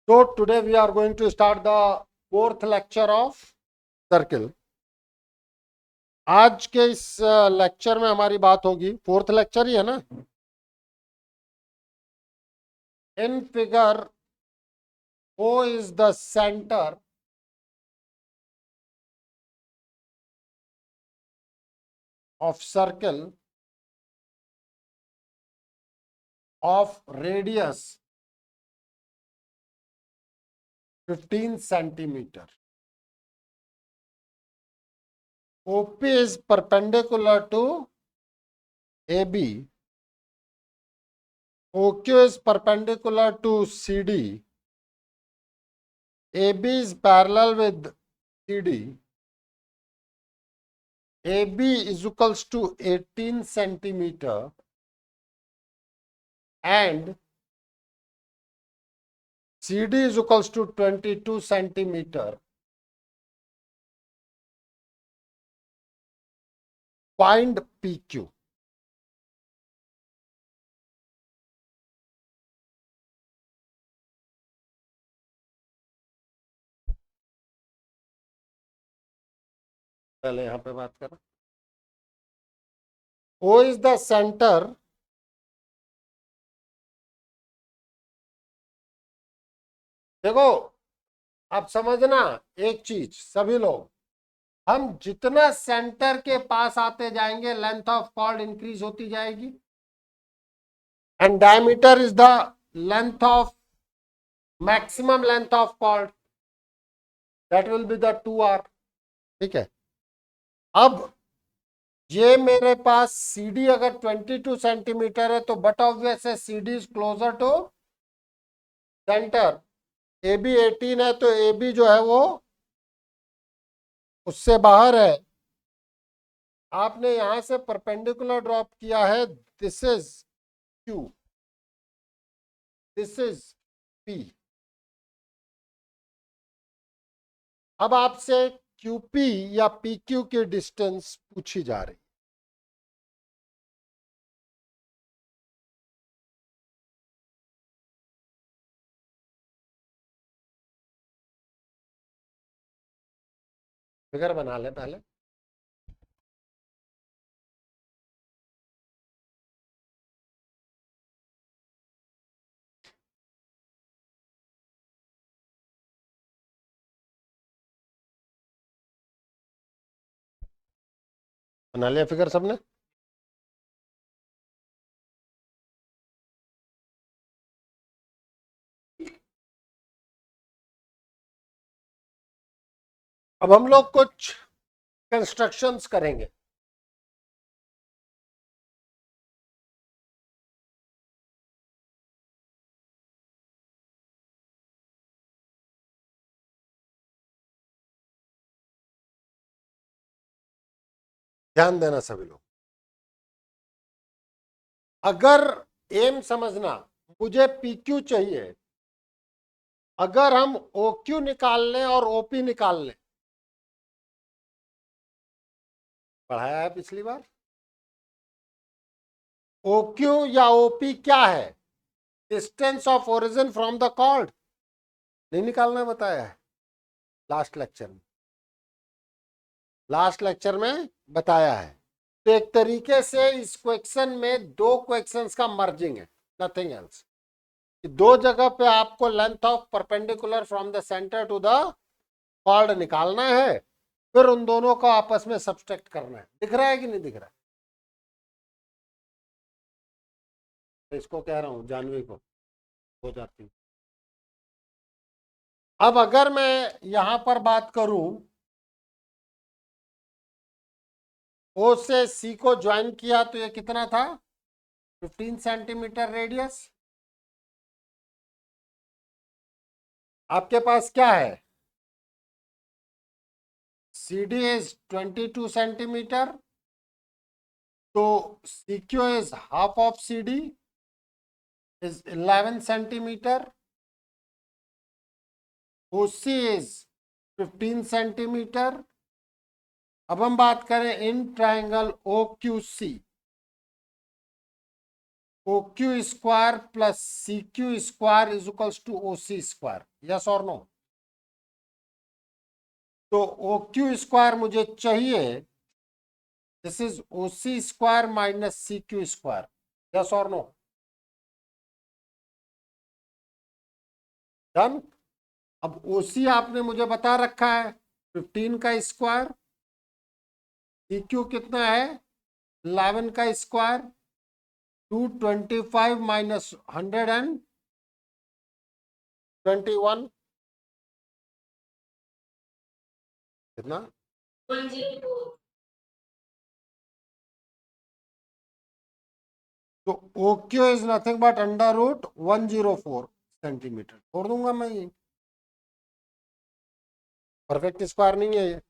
So today we are going to start the fourth lecture of circle. आज के इस lecture में हमारी बात होगी, फोर्थ लेक्चर ही है ना. In figure O is the center of circle of radius 15 centimeter. OP is perpendicular to AB. OQ is perpendicular to CD. AB is parallel with CD. AB is equals to 18 centimeter and CD is equals to 22 centimeter. Find PQ. पहले यहां पे बात करें. O is the center देखो आप समझना एक चीज, सभी लोग, हम जितना सेंटर के पास आते जाएंगे लेंथ ऑफ कॉर्ड इंक्रीज होती जाएगी and diameter is the length of maximum length of chord, that will be the 2R. ठीक है. अब ये मेरे पास CD अगर 22 सेंटीमीटर है तो बट ऑब्वियस है CD is closer to centre. AB 18 है तो AB जो है वो उससे बाहर है. आपने यहां से परपेंडिकुलर ड्रॉप किया है. This is Q, this is P. अब आपसे QP या PQ की डिस्टेंस पूछी जा रही. फिगर बना ले पहले. बना लिया फिगर सबने? अब हम लोग कुछ कंस्ट्रक्शंस करेंगे. ध्यान देना सभी लोग. अगर एम समझना, मुझे PQ चाहिए. अगर हम OQ निकाल लें और OP निकाल लें, पढ़ाया है पिछली बार. OQ या OP क्या है? Distance of origin from the chord. नहीं निकालना बताया है लास्ट लेक्चर में. लास्ट लेक्चर में बताया है. तो एक तरीके से इस क्वेश्चन में दो क्वेश्चंस का मर्जिंग है, नथिंग एल्स. दो जगह पे आपको length of perpendicular from the centre to the chord निकालना है, फिर उन दोनों को आपस में सब्सट्रैक्ट करना है. दिख रहा है कि नहीं दिख रहा है? इसको कह रहा हूं, जानवी को हो जाती है. अब अगर मैं यहां पर बात करूं, O से C को ज्वाइन किया तो ये कितना था? 15 सेंटीमीटर रेडियस. आपके पास क्या है? CD is 22 centimeter. तो CQ is half of CD is 11 centimeter. OC is 15 centimeter. अब हम बात करें in triangle OQC. O Q square plus C Q square is equals to O C square, yes और no? तो O Q square मुझे चाहिए, this is O C square minus C Q square, yes और no? Done. अब O सी आपने मुझे बता रखा है 15 का स्क्वायर, सी क्यू कितना है 11 का स्क्वायर, 225 माइनस 121 कितना? तो O Q is nothing but under root 104 centimetre, छोड़ दूंगा मैं ये, परफेक्ट स्क्वायर नहीं है ये।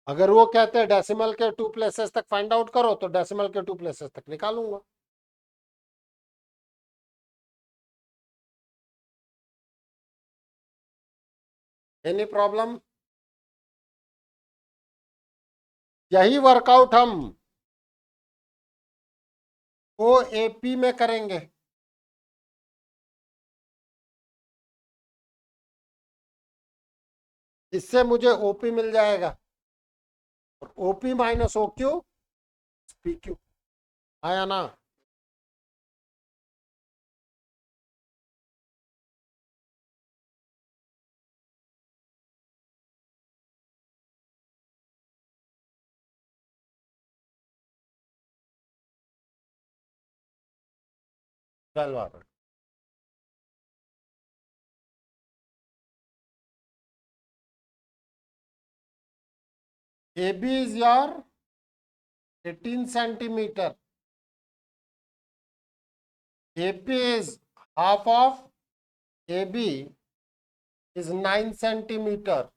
अगर वो कहते हैं डेसिमल के 2 प्लेसेस तक फाइंड आउट करो तो डेसिमल के 2 प्लेसेस तक निकालूंगा। Any problem? यही वर्कआउट हम ओ ए पी में करेंगे। इससे मुझे ओपी मिल जाएगा, और OP minus O Q P Q, आया ना? चल बात, A B is your 18 centimetre, AP is half of AB is 9 centimeter.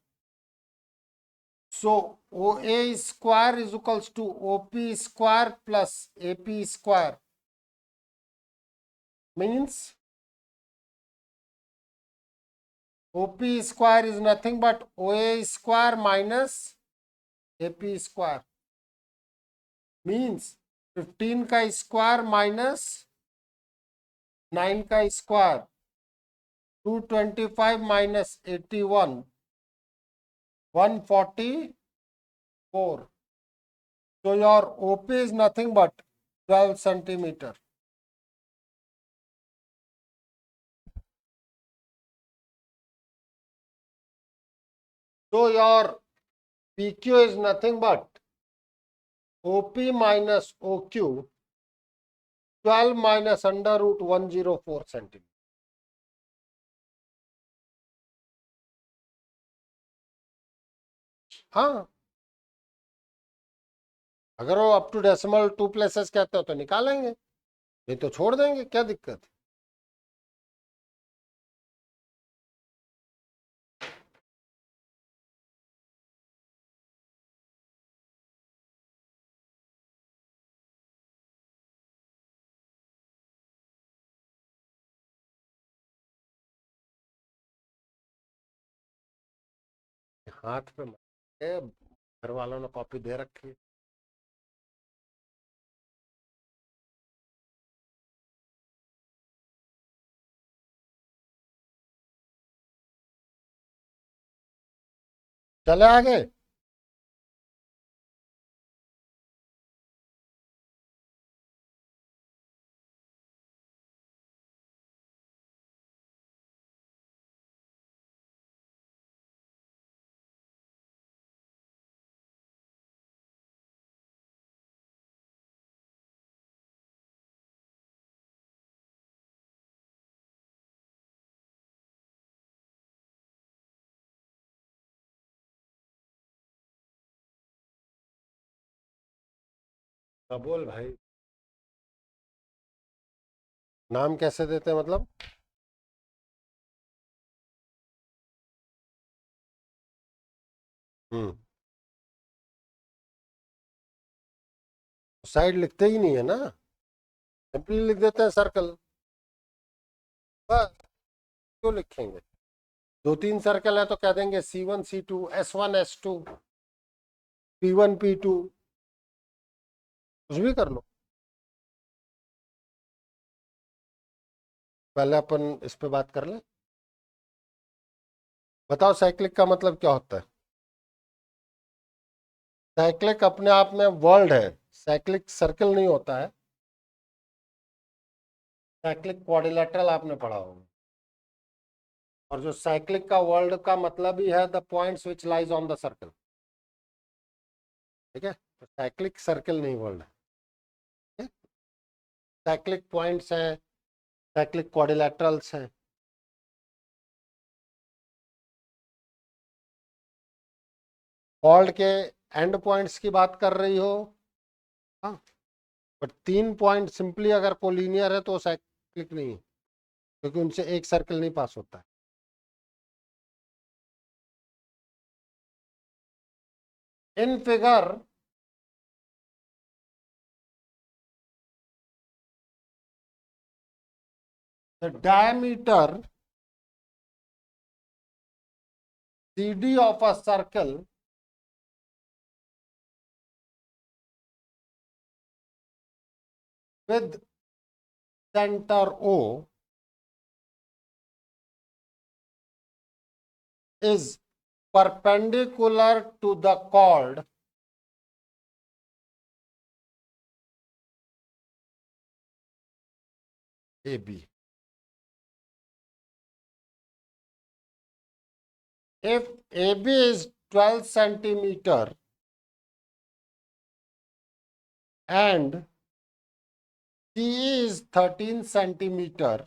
So OA square is equals to OP square plus AP square. Means OP square is nothing but OA square minus AP square. Means 15 का square minus 9 का square, 225 minus 81, 144. So your OP is nothing but 12 centimeter. So your PQ is nothing but OP minus OQ, 12 minus under root 104 centimeter. हाँ, अगर वो up to decimal 2 places कहते हो तो निकालेंगे, नहीं तो छोड़ देंगे, क्या दिक्कत है? हाथ पे घर वालों ने कॉपी दे रखी है। चले आगे। बोल भाई, नाम कैसे देते हैं मतलब? साइड लिखते ही नहीं है ना, सिंपली लिख देते हैं सर्कल, बस। क्यों लिखेंगे? 2-3 सर्कल है तो कह देंगे C1 C2 S1 S2। P1 P2 कुछ भी कर लो। पहले अपन इस पे बात कर ले। बताओ साइक्लिक का मतलब क्या होता है? साइक्लिक अपने आप में वर्ल्ड है, साइक्लिक सर्कल नहीं होता है। साइक्लिक क्वाड्रिलेटरल आपने पढ़ा होगा। और जो साइक्लिक का वर्ल्ड का मतलब ही है the points which lies on the circle. ठीक है, तो साइक्लिक सर्कल नहीं वर्ल्ड है। साइक्लिक पॉइंट्स हैं, साइक्लिक क्वाड्रिलेटरल्स हैं। वर्ल्ड के एंड पॉइंट्स की बात कर रही हो। हाँ, बट 3 पॉइंट सिंपली अगर कोलिनियर है तो साइक्लिक नहीं है, क्योंकि उनसे एक सर्कल नहीं पास होता है। In figure the diameter CD of a circle with center O is perpendicular to the chord AB. If AB is 12 centimeter and CE is 13 centimeter,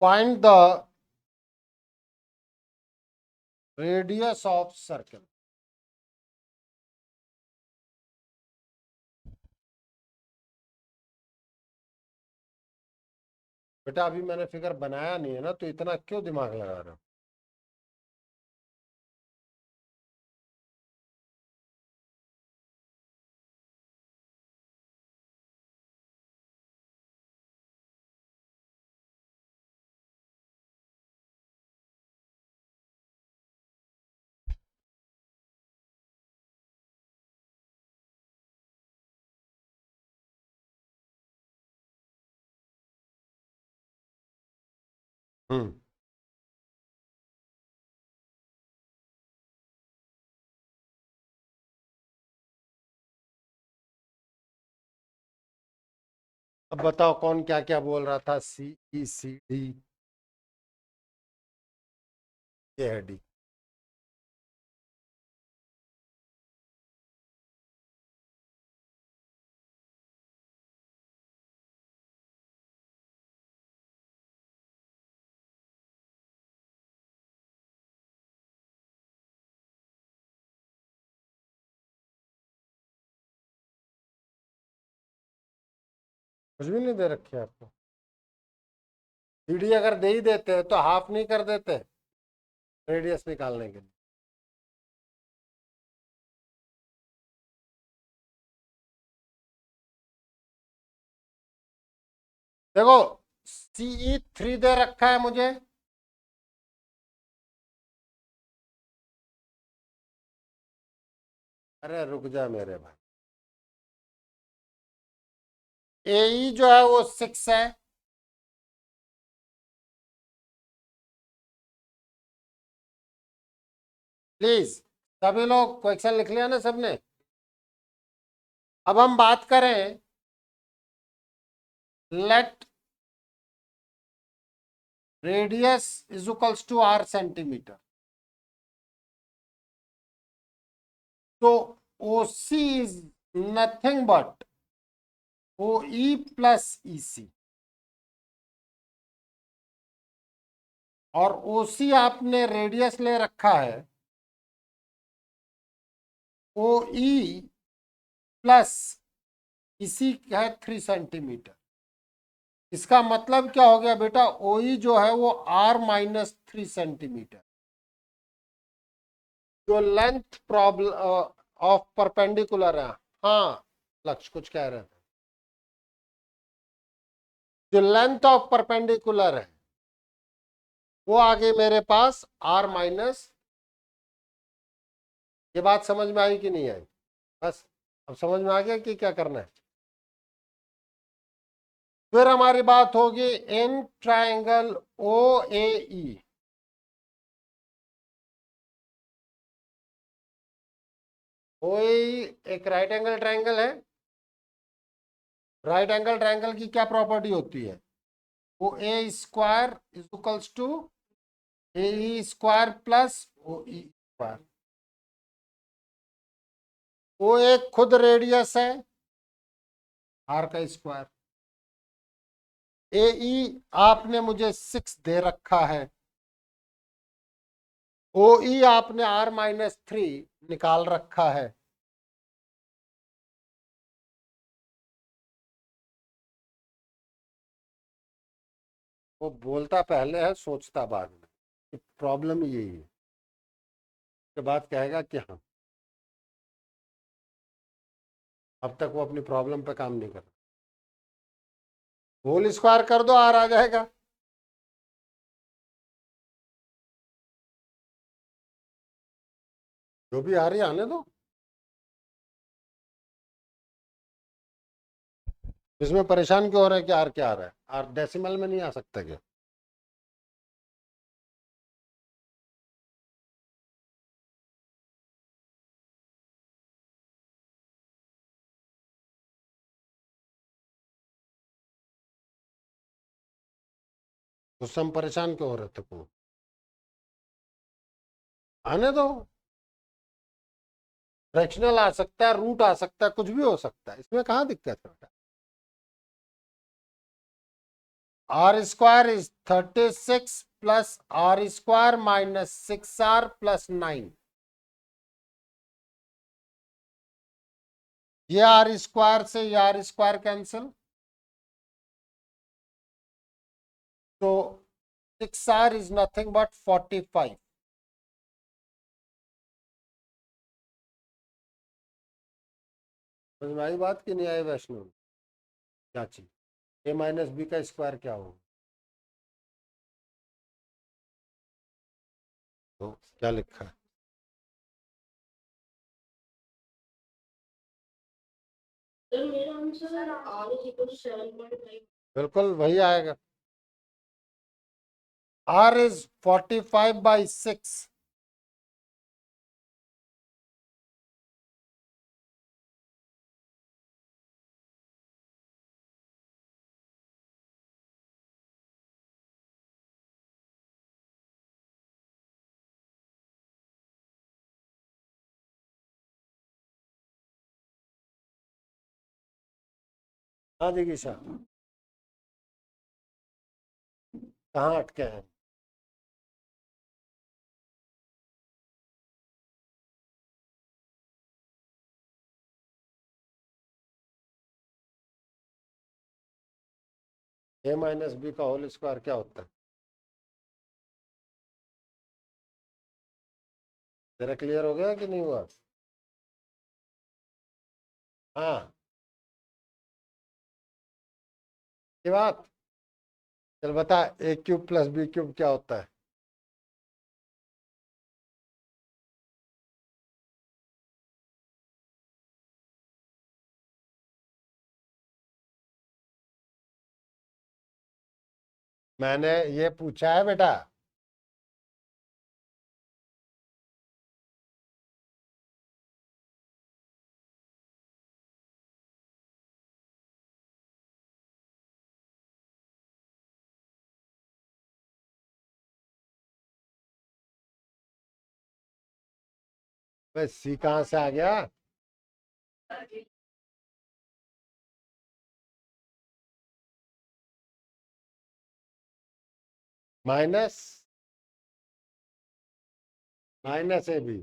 find the radius of circle. बेटा अभी मैंने figure बनाया नहीं है ना, तो इतना क्यों दिमाग लगा रहे हो? हम्म, अब बताओ कौन क्या क्या बोल रहा था? CE CD, ये है D। कुछ भी नहीं दे रखे आपको। CD अगर दे ही देते तो हाफ नहीं कर देते रेडियस निकालने के लिए? देखो, CE3 दे रखा है मुझे, अरे रुक जा मेरे भाई। AE जो है वो 6 है। प्लीज सभी लोग क्वेश्चन लिख लिया ना सबने? अब हम बात करें, let radius is equals to R centimetre. तो OC is nothing but OE plus EC, और OC आपने रेडियस ले रखा है OE प्लस EC है 3 सेंटीमीटर। इसका मतलब क्या हो गया बेटा? OE जो है वो R-3 सेंटीमीटर। जो लेंथ प्रॉब्लम ऑफ परपेंडिकुलर है। हाँ, लक्ष्य कुछ कह रहे थे। जो लेंथ ऑफ परपेंडिकुलर है वो आ गई मेरे पास आर माइनस। ये बात समझ में आई कि नहीं आई? बस अब समझ में आ गया कि क्या करना है। फिर हमारी बात होगी in triangle O A E. O एक राइट एंगल ट्रायंगल है। राइट एंगल ट्रायंगल की क्या प्रॉपर्टी होती है? O A square is equals to A square plus O E square. वो एक खुद रेडियस है आर का स्क्वायर। ए ई आपने मुझे 6 दे रखा है। ओ ई आपने आर माइनस 3 निकाल रखा है। वो बोलता पहले है, सोचता बाद में। प्रॉब्लम यही है। उसके बाद कहेगा कि हाँ, अब तक वो अपनी प्रॉब्लम पे काम नहीं कर रहा। होल स्क्वायर कर दो, आर आ जाएगा। जो भी आ रही है आने दो। इसमें परेशान क्यों हो रहा है कि आर क्या आ रहा है? आर डेसिमल में नहीं आ सकता क्या? उससे हम परेशान क्यों हो रहे थे को? आने दो। फ्रैक्शनल आ सकता है, रूट आ सकता है, कुछ भी हो सकता है, इसमें कहाँ दिक्कत है बेटा? R square is 36 plus R square minus 6r plus 9। ये आर स्क्वायर से ये आर स्क्वायर कैंसिल, तो 6r इज नथिंग बट 45। समझ में आई बात कि नहीं आई वैष्णव? क्या चीज? ए माइनस बी का स्क्वायर क्या होगा? तो क्या लिखा है? बिल्कुल वही आएगा। R is 45/6। हाँ जिगीशा, कहाँ अटके हैं? ए माइनस बी का होल स्क्वायर क्या होता है? तेरा क्लियर हो गया कि नहीं हुआ? हाँ, ये बात। चल बता, ए क्यूब प्लस बी क्यूब क्या होता है? मैंने ये पूछा है बेटा। भाई सी कहाँ से आ गया? Minus minus A B.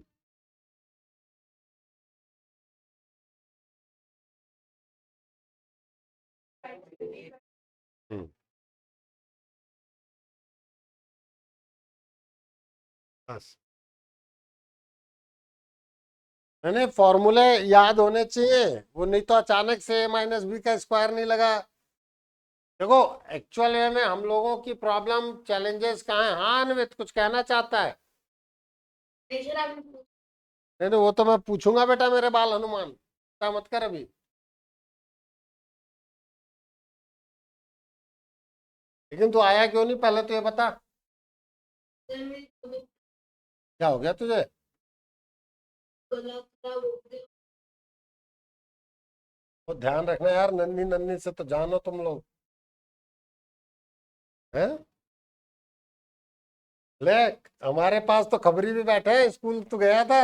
बस मैंने फॉर्मूले याद होने चाहिए, वो नहीं तो अचानक से माइनस बी का स्क्वायर नहीं लगा। देखो एक्चुअल में हम लोगों की प्रॉब्लम चैलेंजेस कहाँ है? हाँ अनवित कुछ कहना चाहता है? नहीं नहीं, वो तो मैं पूछूंगा बेटा, मेरे बाल हनुमान, चिंता मत कर अभी। लेकिन तू आया क्यों नहीं पहले तो ये बता, क्या हो गया तुझे? तो ध्यान रखना यार, नन्ही नन्ही से तो जानो तुम लोग हैं। ले, हमारे पास तो खबरी भी बैठे हैं, स्कूल तो गया था।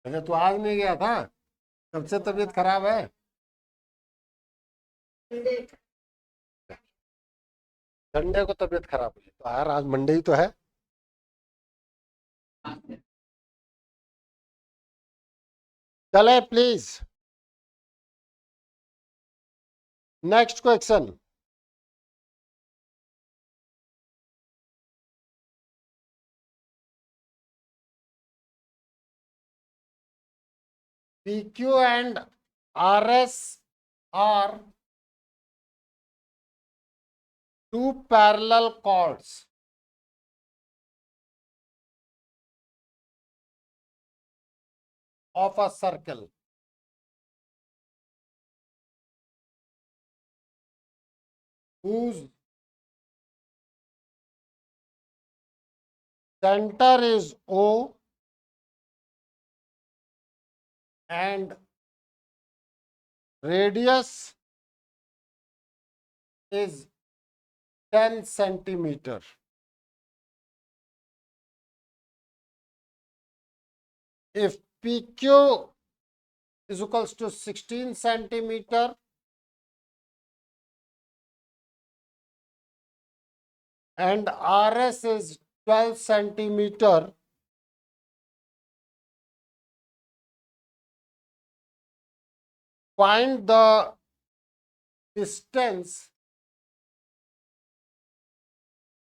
अच्छा तू आज नहीं गया था? कब से तबीयत खराब है? संडे को तबीयत खराब हुई तो यार आज मंडे ही तो है। चले please, next question. PQ and RS are two parallel chords of a circle whose center is O and radius is 10 centimeter. If PQ is equals to 16 centimeter and RS is 12 centimeter, find the distance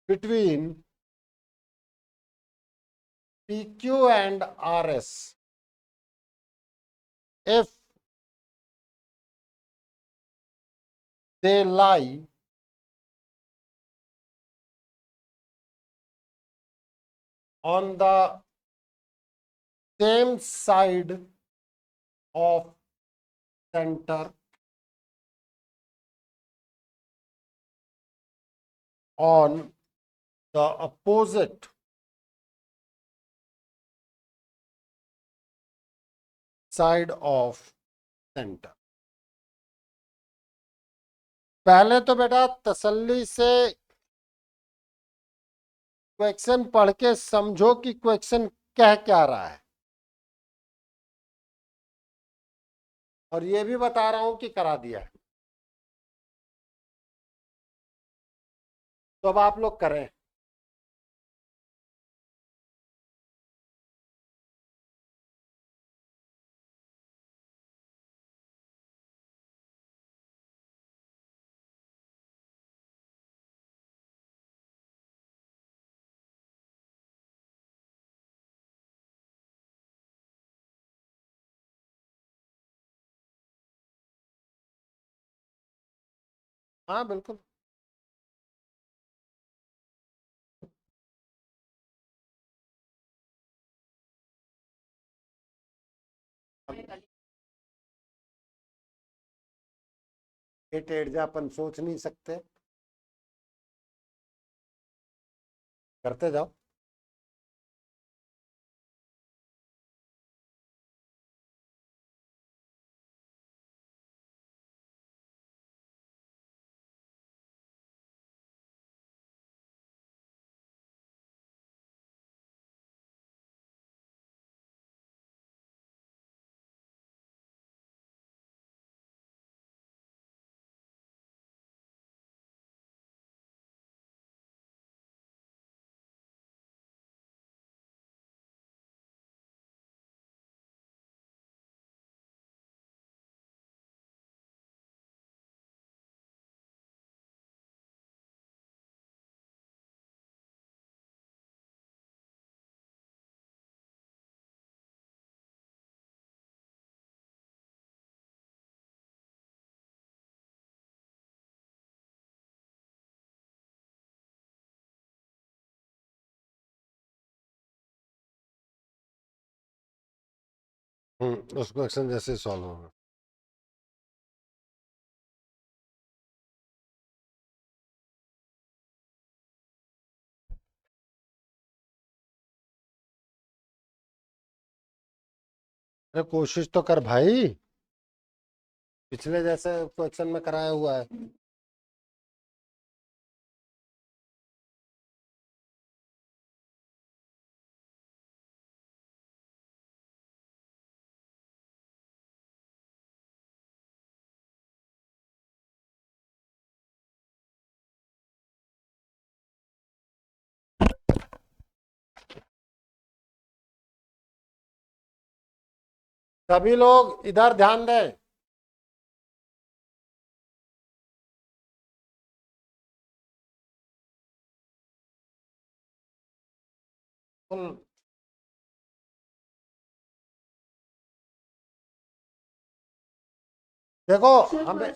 between PQ and RS. If they lie on the same side of center on the opposite side of center। पहले तो बेटा तसल्ली से question पढ़ के समझो कि question कह क्या रहा है, और ये भी बता रहा हूं कि करा दिया है। तो अब आप लोग करें। हाँ बिल्कुल। टेढ़ जा अपन सोच नहीं सकते, करते जाओ। उस क्वेश्चन जैसे सॉल्व होगा। अरे कोशिश तो कर भाई, पिछले जैसे क्वेश्चन में कराया हुआ है। सभी लोग इधर ध्यान दें। देखो हमें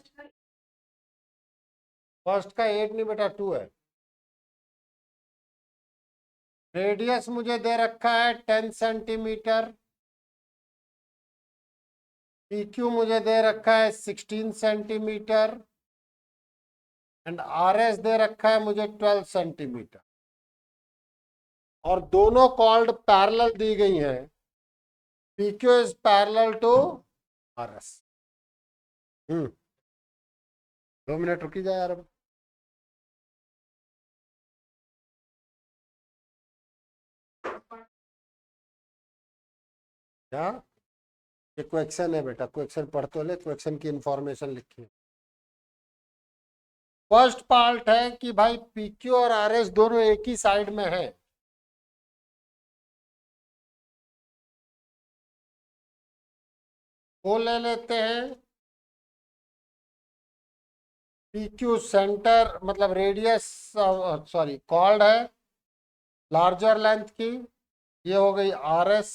फर्स्ट का 8 नहीं बेटा 2 है। रेडियस मुझे दे रखा है 10 सेंटीमीटर। PQ मुझे दे रखा है 16 सेंटीमीटर एंड RS दे रखा है मुझे 12 सेंटीमीटर। और दोनों कॉल्ड पैरेलल दी गई हैं। PQ is parallel to RS। 2 minute रुकी जाए यार अब। क्या? ये क्वेश्चन है बेटा, क्वेश्चन पढ़ तो ले, क्वेश्चन की इंफॉर्मेशन लिखी। फर्स्ट पार्ट है कि भाई PQ और RS दोनों एक ही साइड में है। वो ले लेते हैं। PQ सेंटर मतलब रेडियस, सॉरी कॉल्ड है लार्जर लेंथ की। ये हो गई RS।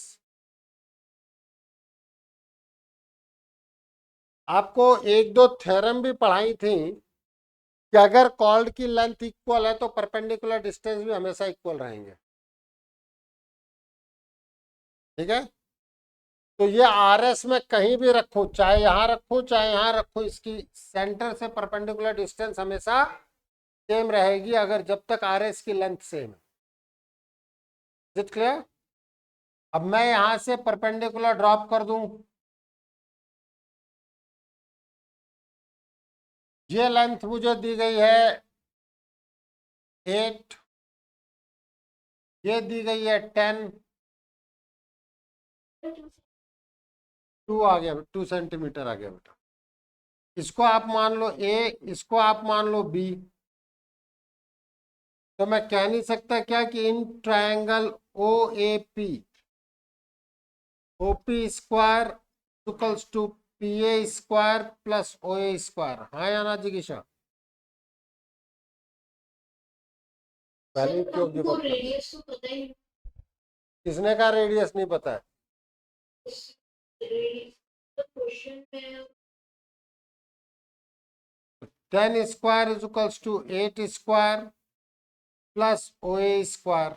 आपको एक दो थ्योरम भी पढ़ाई थी कि अगर कॉल्ड की लेंथ इक्वल है तो परपेंडिकुलर डिस्टेंस भी हमेशा इक्वल रहेंगे। ठीक है, तो ये RS में कहीं भी रखो, चाहे यहां रखो चाहे यहां रखो, इसकी सेंटर से परपेंडिकुलर डिस्टेंस हमेशा सेम रहेगी अगर जब तक RS की लेंथ सेम है। It clear? अब मैं यहां से परपेंडिकुलर ड्रॉप कर दूं, ये लेंथ मुझे दी गई है 8, ये दी गई है 10, 2 आ गया, 2 सेंटीमीटर आ गया बेटा। इसको आप मान लो A, इसको आप मान लो B। तो मैं कह नहीं सकता क्या कि in triangle OAP, OP square equals to PA square plus OA square. हाँ या ना जिगिशा? पहले क्यों गिव अप? रेडियस तो पता ही किसने कहा रेडियस नहीं पता है? क्वेश्चन में 10 square is equals to 8 square plus OA square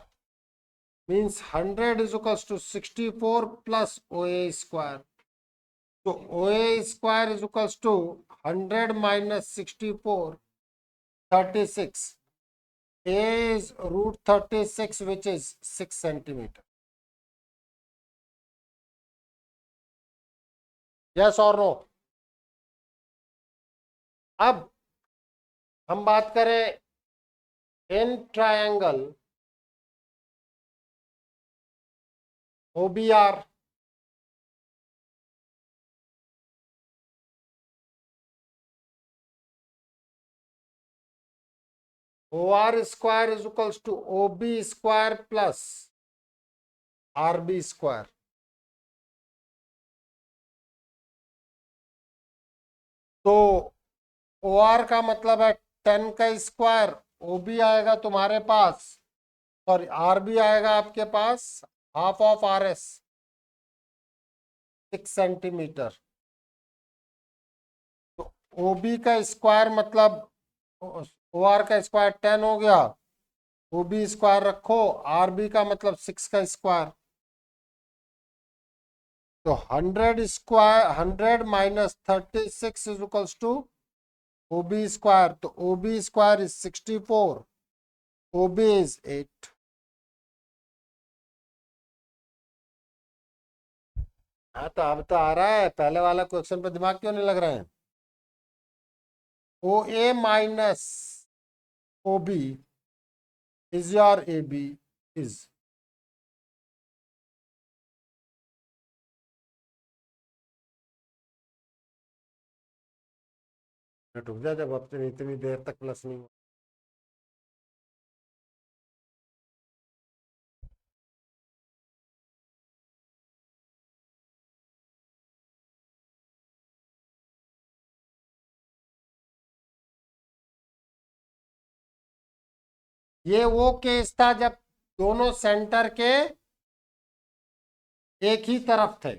means 100 is equals to 64 plus OA square. तो OA square is equals to 100 minus 64, 36। A is root 36 which is 6 centimeter. Yes or no? अब हम बात करें in triangle OBR। OR square is equals to OB square plus RB square। तो OR का मतलब है 10 का स्क्वायर, OB आएगा तुम्हारे पास, सॉरी RB आएगा आपके पास हाफ ऑफ RS 6 सेंटीमीटर। तो OB का स्क्वायर मतलब OR का स्क्वायर 10 हो गया, OB स्क्वायर रखो, RB का मतलब 6 का स्क्वायर। तो 100 minus 36 is equals to OB square, तो OB square is 64, OB is 8। हाँ तो अब तो आ रहा है, पहले वाला क्वेश्चन पे दिमाग क्यों नहीं लग रहा है? OA minus OB is your AB is, रुक जा, जब अपने इतनी देर तक प्लस नहीं हो। ये वो केस था जब दोनों सेंटर के एक ही तरफ थे।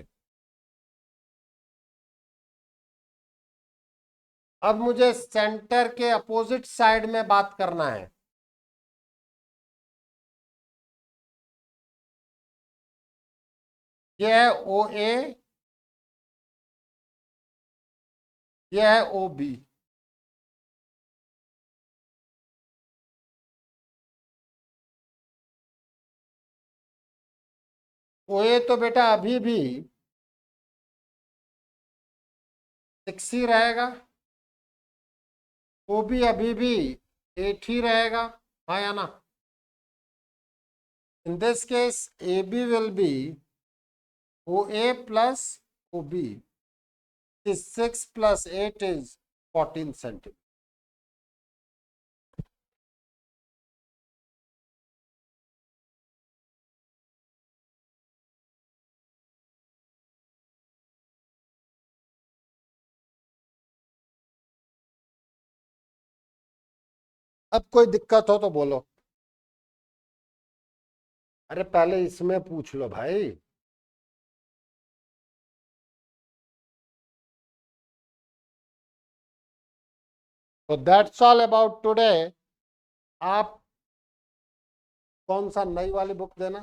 अब मुझे सेंटर के अपोजिट साइड में बात करना है। यह है OA, यह है OB। OA तो बेटा अभी भी 6 ही रहेगा, OB अभी भी 8 ही रहेगा, हाँ या ना? In this case, AB will be OA plus OB. Is 6 plus 8 is 14 centimeter. अब कोई दिक्कत हो तो बोलो। अरे पहले इसमें पूछ लो भाई। तो दैट्स ऑल अबाउट टुडे। आप कौन सा नई वाली बुक देना?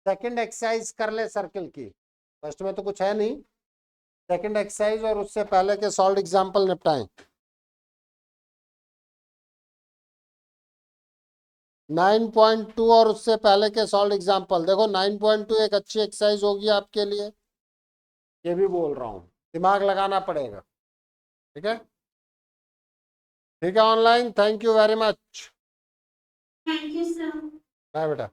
सेकंड एक्सरसाइज कर ले सर्किल की, फर्स्ट में तो कुछ है नहीं। सेकंड एक्सरसाइज और उससे पहले के सॉल्व एग्जांपल निपटाएं। 9.2 और उससे पहले के सॉल्व एग्जांपल देखो। 9.2 एक अच्छी एक्सरसाइज होगी आपके लिए, ये भी बोल रहा हूं, दिमाग लगाना पड़ेगा। ठीक है, ठीक है online, thank you very much. Thank you sir. Bye बेटा।